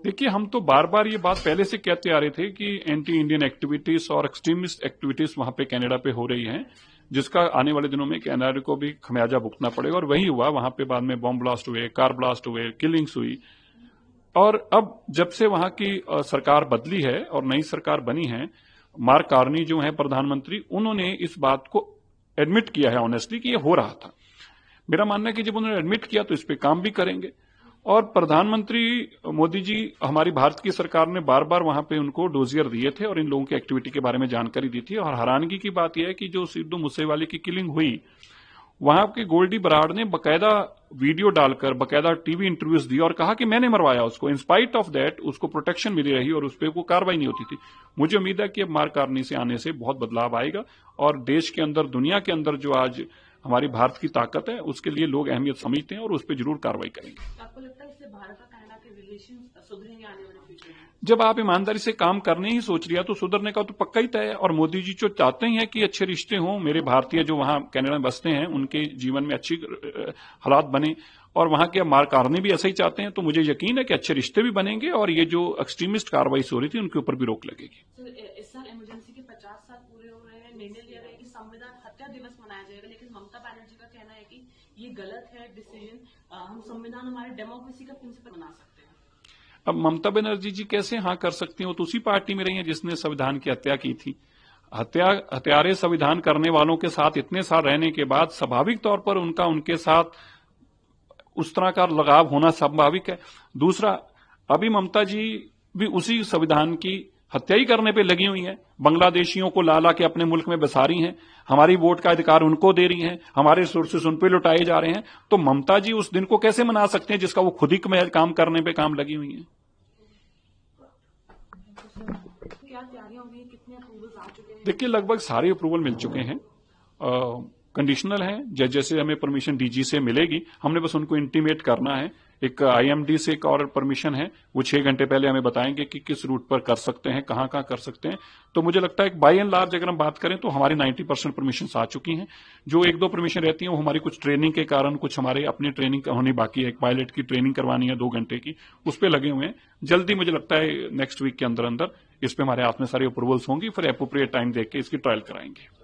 देखिए, हम तो बार बार ये बात पहले से कहते आ रहे थे कि एंटी इंडियन एक्टिविटीज और एक्सट्रीमिस्ट एक्टिविटीज वहां पे कनाडा पे हो रही हैं, जिसका आने वाले दिनों में कनाडा को भी खमियाजा भुगतना पड़ेगा। और वही हुआ, वहां पे बाद में बॉम्ब ब्लास्ट हुए, कार ब्लास्ट हुए, किलिंग्स हुई। और अब जब से वहां की सरकार बदली है और नई सरकार बनी है, मार्क कार्नी जो है प्रधानमंत्री, उन्होंने इस बात को एडमिट किया है ऑनेस्टली कि ये हो रहा था। मेरा मानना है कि जब उन्होंने एडमिट किया तो इस पे काम भी करेंगे। और प्रधानमंत्री मोदी जी, हमारी भारत की सरकार ने बार बार वहां पे उनको डोजियर दिए थे और इन लोगों की एक्टिविटी के बारे में जानकारी दी थी। और हैरानगी की बात यह है कि जो सिद्धू मूसेवाले की किलिंग हुई, वहां के गोल्डी बराड़ ने बकायदा वीडियो डालकर बकायदा टीवी इंटरव्यूज दिया और कहा कि मैंने मरवाया उसको। इन स्पाइट ऑफ दैट उसको प्रोटेक्शन मिली रही और उस पर कोई कार्रवाई नहीं होती थी। मुझे उम्मीद है कि अब मार्क कार्नी से आने से बहुत बदलाव आएगा और देश के अंदर, दुनिया के अंदर जो आज हमारी भारत की ताकत है, उसके लिए लोग अहमियत समझते हैं और उस पर जरूर कार्रवाई करेंगे। आपको लगता है इससे भारत और कनाडा के रिलेशन सुधरेंगे आने वाले फ्यूचर में? जब आप ईमानदारी से काम करने ही सोच लिया तो सुधरने का तो पक्का ही तय है। और मोदी जी जो चाहते ही हैं कि अच्छे रिश्ते हों, मेरे भारतीय जो वहां कनाडा में बसते हैं उनके जीवन में अच्छी हालात बने, और वहां के मार्क कार्नी भी ऐसा ही चाहते हैं। तो मुझे यकीन है कि अच्छे रिश्ते भी बनेंगे और ये जो एक्सट्रीमिस्ट कार्रवाई हो रही थी उनके ऊपर भी रोक लगेगी। इस साल इमरजेंसी के 50 साल पूरे हो रहे हैं, निर्णय लिया गया कि संविधान हत्या दिवस मनाया जाएगा, लेकिन ममता बनर्जी का कहना है कि ये गलत है डिसीजन, हम संविधान हमारे डेमोक्रेसी का प्रिंसिपल बना सकते हैं। अब ममता बनर्जी जी कैसे हाँ कर सकती हैं? वो तो उसी पार्टी में रही हैं जिसने संविधान की हत्या की थी। हत्यारे संविधान करने वालों के साथ इतने साल रहने के बाद स्वाभाविक तौर पर उनका उनके साथ उस तरह का लगाव होना स्वाभाविक है। दूसरा, अभी ममता जी भी उसी संविधान की हत्या ही करने पे लगी हुई हैं। बांग्लादेशियों को ला के अपने मुल्क में बसा रही हैं, हमारी वोट का अधिकार उनको दे रही हैं, हमारे रिसोर्सेस उन पे लुटाए जा रहे हैं। तो ममता जी उस दिन को कैसे मना सकते हैं जिसका वो खुद ही काम करने पे काम लगी हुई हैं? क्या तैयारियां हो गई, कितने अप्रूवल्स आ चुके हैं? देखिए, लगभग सारे अप्रूवल मिल चुके हैं। कंडीशनल है, जैसे हमें परमिशन डीजी से मिलेगी, हमने बस उनको इंटीमेट करना है। एक आईएमडी से एक और परमिशन है, वो 6 घंटे पहले हमें बताएंगे कि किस रूट पर कर सकते हैं, कहां कर सकते हैं। तो मुझे लगता है कि बाय एंड लार्ज अगर हम बात करें तो हमारी 90% परमिशन आ चुकी हैं। जो 1-2 परमिशन रहती हैं वो हमारी कुछ ट्रेनिंग के कारण, कुछ हमारे अपनी ट्रेनिंग होनी बाकी है। एक पायलट की ट्रेनिंग करवानी है 2 घंटे की, उस पर लगे हुए हैं। जल्दी मुझे लगता है नेक्स्ट वीक के अंदर इस पे हमारे हाथ में सारी अप्रूवल्स होंगी, फिर एप्रोप्रिएट टाइम देख के इसकी ट्रायल कराएंगे।